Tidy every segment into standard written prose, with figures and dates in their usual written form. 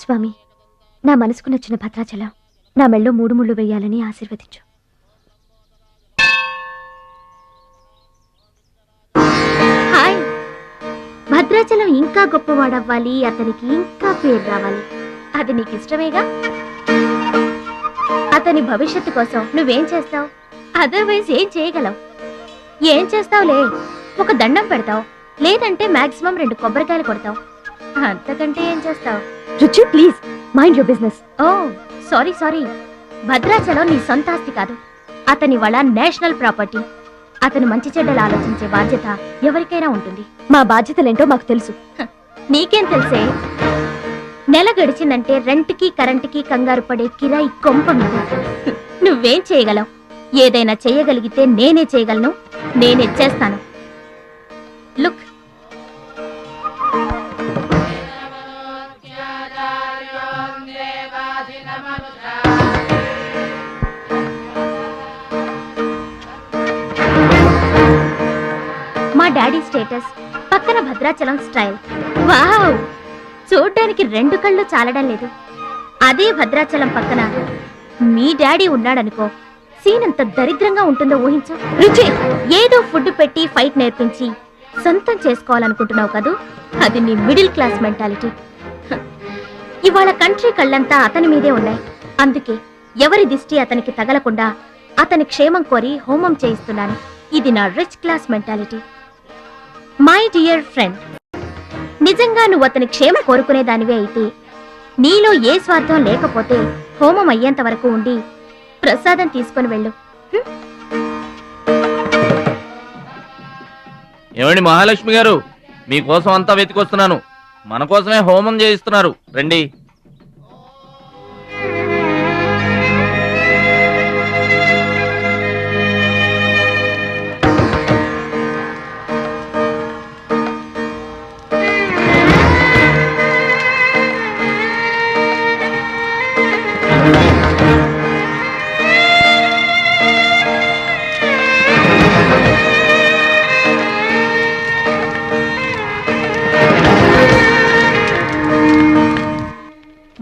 స్వామి, నా మనసుకు నచ్చిన భద్రాచలం నా మెళ్ళో 3 ముళ్ళు వేయాలని ఆశీర్వదించు. హాయ్. భద్రాచలం ఇంకా గొప్పవాడవ్వాలి, అతనికి ఇంకా పేరు రావాలి. అది నీకు ఇష్టమేగా? అతని భవిష్యత్తు కోసం నువ్వేం చేస్తావు? అదర్వైజ్ ఏం చేయగలవు? ఏం చేస్తావులే, ఒక దండం పెడతావు, లేదంటే మాక్సిమం 2 కొబ్బరికాయలు కొడతావు. అంతకంటే ఏం చేస్తావు? Ruchi, please mind your business. Oh sorry sorry, Bhadrachalam నీ సొంత ఆస్తి కాదు, అతని వాళ్ళ నేషనల్ ప్రాపర్టీ. అతను మంచి చెడ్డలు ఆలోచించే బాధ్యత ఎవరికైనా ఉంటుంది. మా బాధ్యతలేంటో మాకు తెలుసు. నీకేం తెలుసే? నెల గడిచిందంటే రెంట్కి కరెంటుకి కంగారు పడే కిరాయి కొంప మీద. నువ్వేం చేయగలవు? ఏదైనా చేయగలిగితే నేనే చేయగలను, నేనే చేస్తాను. లుక్, మా డాడీ స్టేటస్ పక్కన భద్రాచలం స్టైల్. వావ్, చూడ్డానికి 2 కళ్ళు చాలడం లేదు. అదే భద్రాచలం పక్కన మీ డాడీ ఉన్నాడనుకో, సీన్ ఎంత దరిద్రంగా ఉంటుందో ఊహించు. రుచి, ఏదో ఫుడ్ పెట్టి ఫైట్ నేర్పించి సొంతం చేసుకోవాలనుకుంటున్నావు కదూ, అది నీ మిడిల్ క్లాస్ మెంటాలిటీ. ఇవాళ కంట్రీ కళ్ళంతా అతని మీదే ఉన్నాయి. అందుకే ఎవరి దిష్టి అతనికి తగలకుండా అతని క్షేమం కోరి హోమం చేయిస్తున్నాను. ఇది నా rich class mentality. My dear friend, నిజంగా నువ్వు అతని క్షేమం కోరుకునేదానివే అయితే, నీలో ఏ స్వార్థం లేకపోతే హోమం అయ్యేంత వరకు ఉండి ప్రసాదం తీసుకొని వెళ్ళు. ఏమండి మహాలక్ష్మి గారు, మీకోసం అంతా వెతికొస్తున్నాను. మన కోసమే హోమం చేయిస్తున్నారు, రండి.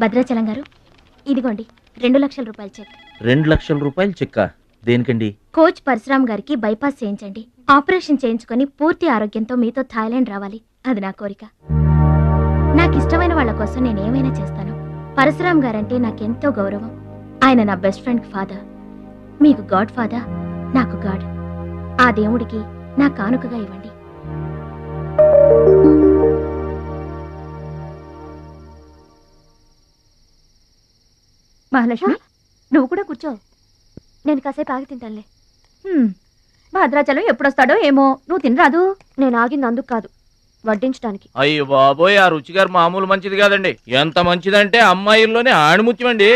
భద్రాచలం గారు, ఇదిగోండి 2 లక్షల రూపాయల చెక్. 2 లక్షల రూపాయలు చెక్కా? దేనికండి? కోచ్ పరశురామ్ గారికి బైపాస్ చేయించండి. ఆపరేషన్ చేయించుకొని పూర్తి ఆరోగ్యంతో మీతో థాయిలాండ్ రావాలి, అది నా కోరిక. నాకు ఇష్టమైన వాళ్ళ కోసం నేనేమైనా చేస్తాను. పరశురామ్ గారంటే నాకెంతో గౌరవం. ఆయన నా బెస్ట్ ఫ్రెండ్ ఫాదర్. మీకు గాడ్ ఫాదర్, నాకు గాడ్. ఆ దేవుడికి నా కానుకగా ఇవ్వండి. మహాలక్ష్మి, నువ్వు కూడా కూర్చో. నేను కాసేపు ఆగి తింటానులే. భద్రాచలం ఎప్పుడొస్తాడో ఏమో, నువ్వు తినరాదు. నేను ఆగింది అందుకు కాదు, వడ్డించడానికి. అయ్యో బాబోయ్, ఆ రుచి గారు మామూలు మంచిది కాదండి. ఎంత మంచిదంటే అమ్మాయిల్లోనే ఆణిముత్యమండి.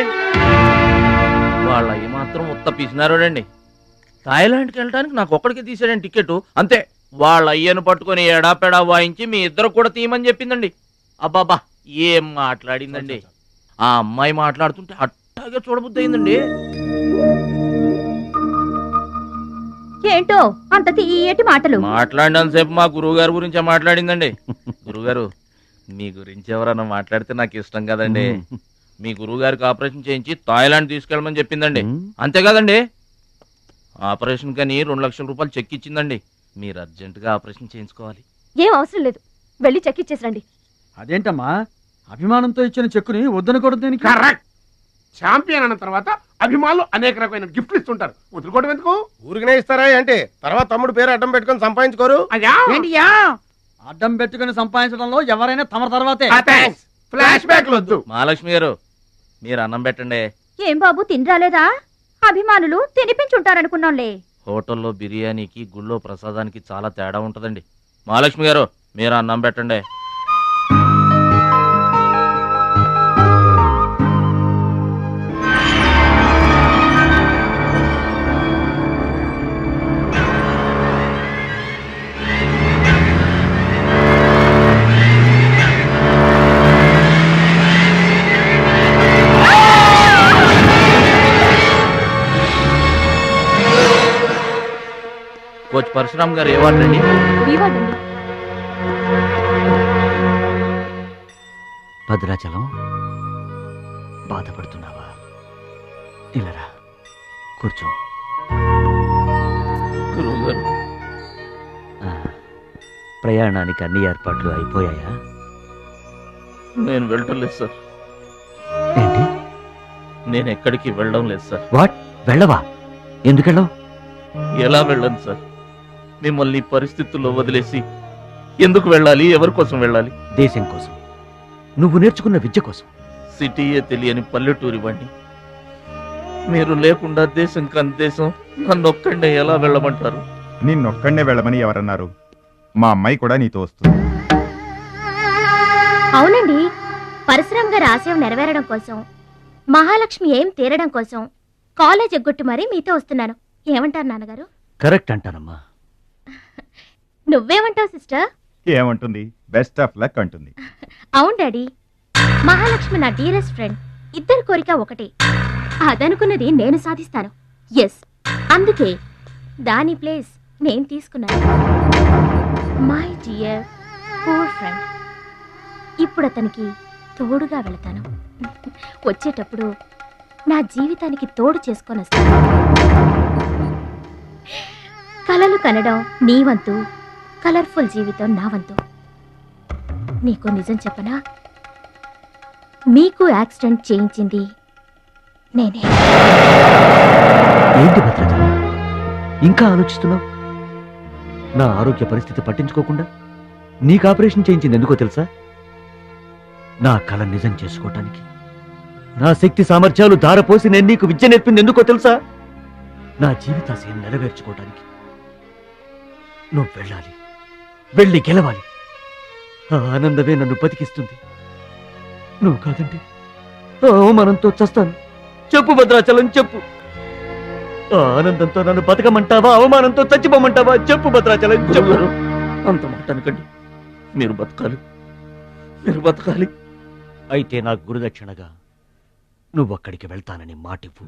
వాళ్ళ అయ్య మాత్రం ఉత్త పిసినారోడండి. థాయిలాండ్కి వెళ్ళడానికి నాకు ఒక్కడికి తీసాడండి టికెట్, అంతే. వాళ్ళ అయ్యను పట్టుకుని ఎడాపెడా వాయించి మీ ఇద్దరు కూడా తీయమని చెప్పిందండి. అబ్బాబా, ఏం మాట్లాడిందండి. ఆ అమ్మాయి మాట్లాడుతుంటే అట్టాగే చూడబుద్ధి అయిందండి. ఏంటో అంత తీయటి మాటలు మాట్లాడినంతసేపు మా గురువు గారి గురించే మాట్లాడిందండి. గురుగారు, మీ గురించి ఎవరన్నా మాట్లాడితే నాకు ఇష్టం కదండి. మీ గురువు గారికి ఆపరేషన్ చేయించి థాయిలాండ్ తీసుకెళ్ళమని చెప్పిందండి, అంతే కదండి. ఆపరేషన్ కని 2 లక్షల రూపాయలు చెక్ ఇచ్చిందండి. మీరు అర్జెంటుగా ఆపరేషన్ చేయించుకోవాలి. ఏం అవసరం లేదు, వెళ్ళి చెక్ ఇచ్చేసరండి. అదేంటమ్మా, అభిమానంతో ఇచ్చిన చెక్కుని వద్దనకూడదు. కరెక్ట్. ఛాంపియన్ అన్న తర్వాత అభిమానులు అనేక రకమైన గిఫ్ట్లు ఇస్తుంటారు, వదులుకోవడం ఎందుకు? ఊరికనే ఇస్తారా అంటే తర్వాత తమ్ముడు పేరు అడ్డం పెట్టుకుని సంపాదించుకోరు. అడ్డం పెట్టుకుని సంపాదించడంలో ఎవరైనా తమ తర్వాతే. ఫ్లాష్ బ్యాక్ వద్దు. మహాలక్ష్మి గారు, మీరు అన్నం పెట్టండి. ఏం బాబు, తినరాలేదా? అభిమానులు తినిపించుంటారనుకున్నాంలే. హోటల్లో బిర్యానీకి గుళ్ళో ప్రసాదానికి చాలా తేడా ఉంటదండి. మహాలక్ష్మి గారు, మీరు అన్నం పెట్టండి. కోచ్ పరశురామ్ గారు ఏ వార్డు అండి? భద్రాచలం బాధపడుతున్నావా? ఇలారా కూర్చో. గురువుగారు, ఆ, ప్రయాణానికి అన్ని ఏర్పాట్లు అయిపోయాయా? నేను వెళ్ళటం లేదు సార్. ఏంటి? నేను ఎక్కడికి వెళ్ళడం లేదు సార్. వాట్? వెళ్ళవా? ఎందుకెళ్ళవు? ఎలా వెళ్ళను సార్? మిమ్మల్ని ఈ పరిస్థితుల్లో వదిలేసి ఎందుకు వెళ్ళాలి? ఎవరి కోసం వెళ్ళాలి? దేశం కోసం, నువ్వు నేర్చుకున్న విద్య కోసం. సిటీయే తెలియని పల్లెటూరి వాణ్ణి. మీరు లేకుండా దేశం కాని దేశం నన్నొక్కడే ఎలా వెళ్ళమంటారు? నిన్నొక్కడే వెళ్ళమని ఎవరన్నారు? మా అమ్మాయి కూడా నీతో వస్తుంది. అవునండి, పరశురామ్ గారి ఆశయం నెరవేరడం కోసం, మహాలక్ష్మి ఏం తీరడం కోసం కాలేజ్ ఎగ్గొట్టి మరీ మీతో వస్తున్నాను. ఏమంటారు నాన్నగారు? కరెక్ట్ అంటానమ్మా. నువ్వేమంటావు సిస్టర్? ఏమంటుంది? బెస్ట్ ఆఫ్ లక్ అంటుంది. అవును డాడీ, మహాలక్ష్మి నా డియరెస్ట్ ఫ్రెండ్. ఇద్దరి కోరిక ఒకటే, అదనుకున్నది నేను సాధిస్తాను. ఎస్, అందుకే దాని ప్లేస్ నేను తీసుకున్నాను. My dear poor friend. ఇప్పుడు అతనికి తోడుగా వెళతాను. వచ్చేటప్పుడు నా జీవితానికి తోడు చేసుకొని వస్తాను. కలలు కనడం నీ వంతు, కలర్ఫుల్ జీవితం నా వంతు. నీకు నిజం చెప్పనా? మీకు యాక్సిడెంట్ చేయించింది నేనే. ఏంటి భద్రాచలం, ఇంకా ఆలోచిస్తున్నావు? నా ఆరోగ్య పరిస్థితి పట్టించుకోకుండా నీకు ఆపరేషన్ చేయించింది ఎందుకో తెలుసా? నా కళ నిజం చేసుకోవటానికి. నా శక్తి సామర్థ్యాలు ధారపోసి నేను నీకు విద్య నేర్పింది ఎందుకో తెలుసా? నా జీవితాశయం నెరవేర్చుకోవటానికి. నువ్వు వెళ్ళాలి, వెళ్ళి గెలవాలి. ఆ ఆనందమే నన్ను బతికిస్తుంది. నువ్వు కాదంటే ఆ అవమానంతో చస్తాను. చెప్పు భద్రాచలం, చెప్పు. ఆ ఆనందంతో నన్ను బతకమంటావా, అవమానంతో చచ్చిపోమంటావా? చెప్పు భద్రాచలం, చెప్పు. అంత మాట అనకండి. మీరు బతకాలి, మీరు బతకాలి. అయితే నా గురుదక్షిణగా నువ్వక్కడికి వెళ్తానని మాటివ్వు.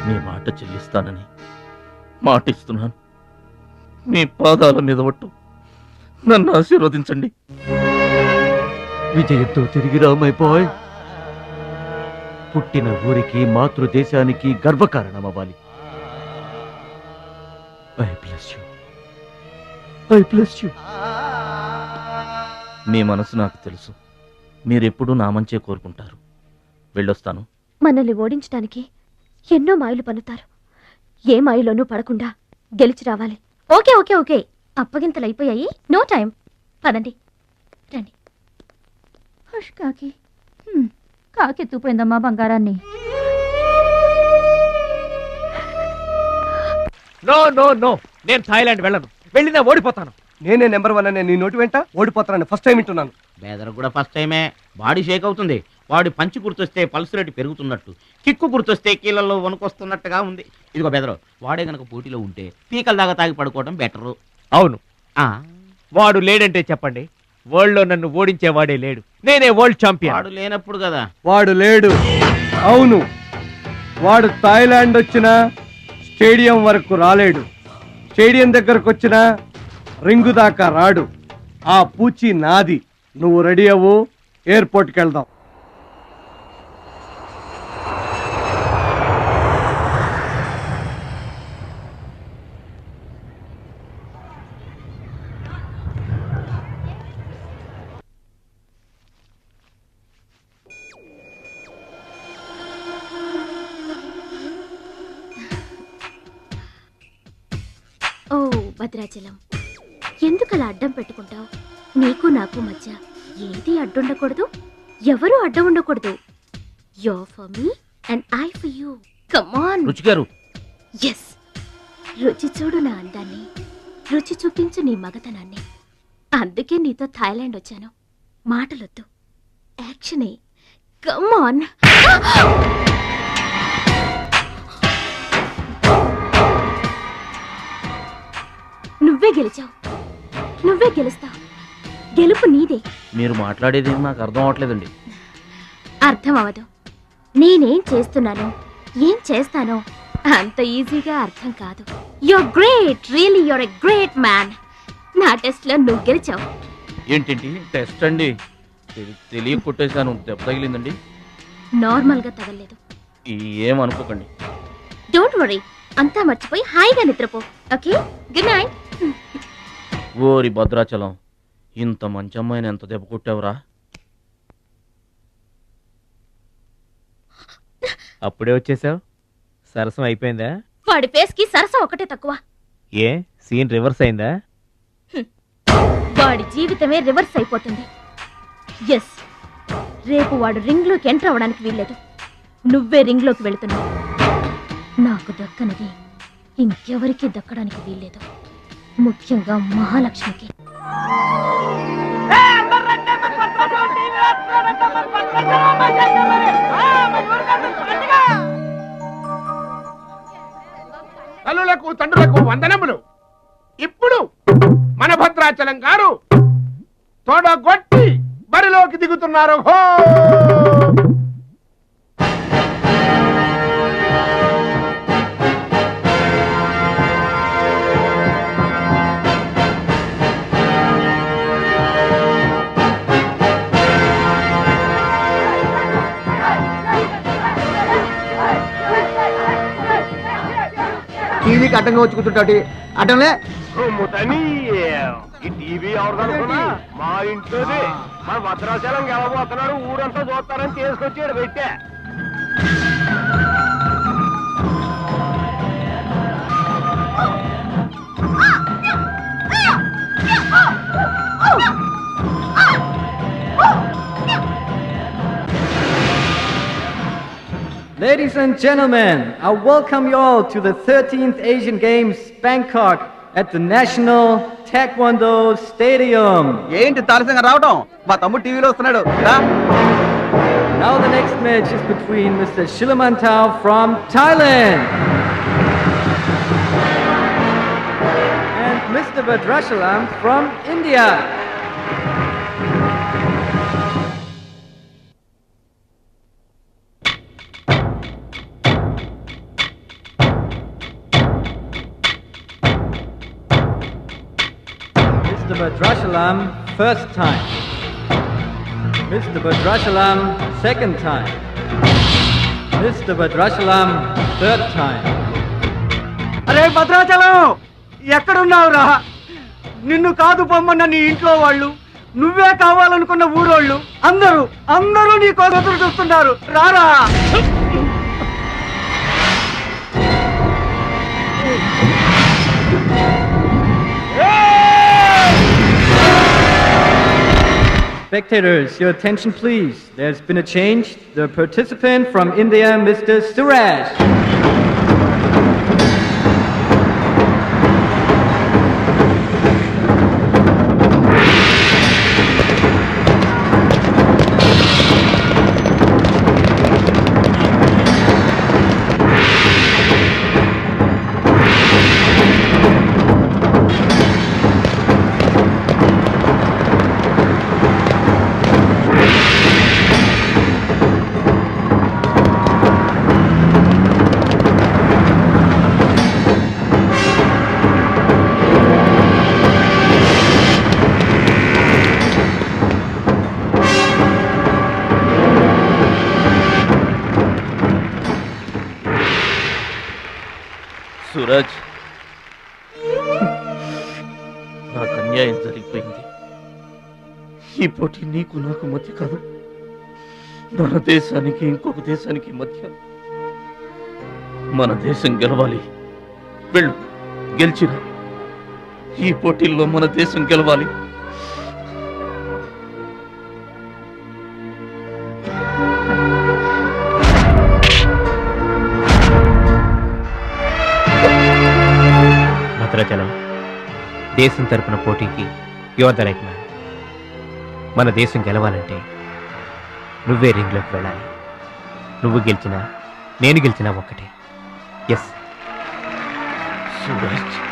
మీ మాట చెల్లిస్తానని మాటిస్తున్నాను. మీ పాదాల మీద ఒట్టు. నన్ను ఆశీర్వదించండి. విజయంతో తిరిగి రా మై బాయ్. పుట్టిన ఊరికి, మాతృదేశానికి గర్వకారణమవ్వాలి. I bless you, I bless you. మీ మనసు నాకు తెలుసు. మీరెప్పుడూ నా మంచే కోరుకుంటారు. వెళ్ళొస్తాను. మనల్ని ఓడించడానికి ఎన్నో మాయలు పన్నుతారు. ఏ మాయలోనూ పడకుండా గెలిచి రావాలి. ఓకే ఓకే ఓకే, అప్పగింతలు అయిపోయాయి. No time. పదండి, రండి. హుష్ కాకి. కాకెత్తుపోయిందమ్మా బంగారాన్ని. నో నో నో, నేను థాయిలాండ్ వెళ్ళను. వెళ్ళినా ఓడిపోతాను. నేనే నెంబర్ 1 అనే నీ నోటి వెంట ఓడిపోతానని ఫస్ట్ టైం వింటున్నాను. బేదర్ కూడా ఫస్ట్ టైమే. బాడీ షేక్ అవుతుంది. వాడి పంచి గుర్తొస్తే పల్స్ రేటు పెరుగుతున్నట్టు, కిక్కు గుర్తొస్తే కీళ్ళల్లో వణుకొస్తున్నట్టుగా ఉంది. ఇదిగో బెదరు, వాడే గనక పోటీలో ఉంటే పీకల దాకా తాగి పడుకోవడం బెటరు. అవును, వాడు లేడంటే చెప్పండి. వరల్డ్ లో నన్ను ఓడించేవాడే లేడు. నేనే వరల్డ్ ఛాంపియన్. వాడు లేనప్పుడు కదా. వాడు లేడు. అవును, వాడు థాయిలాండ్ వచ్చినా స్టేడియం వరకు రాలేడు. స్టేడియం దగ్గరకు వచ్చినా రింగు దాకా రాడు. ఆ పూచి నాది. నువ్వు రెడీ అవ్వు, ఎయిర్పోర్ట్కి వెళ్దాం. ఓ భద్రాచలం, ఎందుకలా అడ్డం పెట్టుకుంటావు? నీకు నాకు మధ్య ఏది అడ్డుండకూడదు, ఎవరు అడ్డం ఉండకూడదు. You for me and I for you. Come on. రుచి గారు, ఎస్, రుచి చూడు నా అందాన్ని, రుచి చూపించు నీ మగతనాన్ని. అందుకే నీతో థాయిలాండ్ వచ్చాను. మాటలొద్దు, యాక్షనే. Come on. నువ్వే గెలిచావు, నువ్వే గెలుస్తావు. గెలుపు నీదే. మీరు మాట్లాడేది నాకు అర్థం అవట్లేదండి. అర్థం అవదు. నేనేం చేస్తున్నానో, ఏం చేస్తానో అంత ఈజీగా అర్థం కాదు. You're great, really you're a great man. నా టెస్ట్ లో నువ్వు గెలిచావు. ఏంటండి టెస్ట్ అండి? తెలియ కొట్టేశాను, దెబ్బ తగిలిందండి. నార్మల్ గా తగలేదు. ఏమనుకోకండి. డోంట్ వరీ, అంతా మర్చిపోయి హాయిగా నిద్రపో. Okay, good night. ఓరి భద్రాచలం, ఇంత మంచి అమ్మాయిని ఎంత దెబ్బ కొట్టావురా? అప్పుడే వచ్చేసావు? సరసం అయిపోయిందా? వాడి ఫేస్ కి సరసం ఒకటే తక్కువ. ఏ సీన్ రివర్స్ అయిందా? వాడి జీవితమే రివర్స్ అయిపోతుంది. ఎస్, రేపు వాడు రింగ్ లోకి ఎంటర్ అవ్వడానికి వీల్లేదు. నువ్వే రింగ్ లోకి వెళుతున్నావు. నాకు దక్కనది ఇంకెవరికి దక్కడానికి వీల్లేదు, ముఖ్యంగా మహాలక్ష్మికి. తల్లులకు తండ్రులకు వందనములు. ఇప్పుడు మన భద్రాచలం గారు తోడగొట్టి బరిలోకి దిగుతున్నారు. హో! టీవీకి అడ్డంగా వచ్చి కూర్చుంటాటి అడ్డంలే. ఈ టీవీ ఎవరిదనుకున్నా మా ఇంట్లోది. మన భద్రాచలం గెలబోతున్నారు, ఊరంతా చూస్తారని తీసుకొచ్చాడు పెట్టే. Ladies and gentlemen, I welcome you all to the 13th Asian Games, Bangkok, at the National Taekwondo Stadium. ఏంటి తారసంగా రావడం? మా తమ్ముడు టీవీలో వస్తున్నాడు. Now the next match is between Mr. Shilamantau from Thailand and Mr. Badrashalam from India. Mr. Badrashalam, first time. Mr. Badrashalam, second time. Mr. Badrashalam, third time. అరే భద్రాచలం, ఎక్కడున్నావురా? నిన్ను కాదు పొమ్మన్న నీ ఇంట్లో వాళ్ళు, నువ్వే కావాలనుకున్న ఊరోళ్ళు అందరూ నీ కోసం ఎదురు చూస్తున్నారు. రారా. Spectators, your attention please. There's been a change. The participant from India, Mr. Suraj. Suraj, నాకు అన్యాయం జరిగిపోయింది. ఈ పోటీ నీకు నాకు మధ్య కాదు, మన దేశానికి ఇంకొక దేశానికి మధ్య. మన దేశం గెలవాలి. వెళ్ళు, గెలిచిరా. ఈ పోటీల్లో మన దేశం గెలవాలి. భద్రాచలం, దేశం తరపున పోటీకి యువర్ ద రైట్ మ్యాన్. మన దేశం గెలవాలంటే నువ్వే రింగ్లోకి వెళ్ళాలి. నువ్వు గెలిచినా నేను గెలిచినా ఒక్కటే. ఎస్ సూరజ్.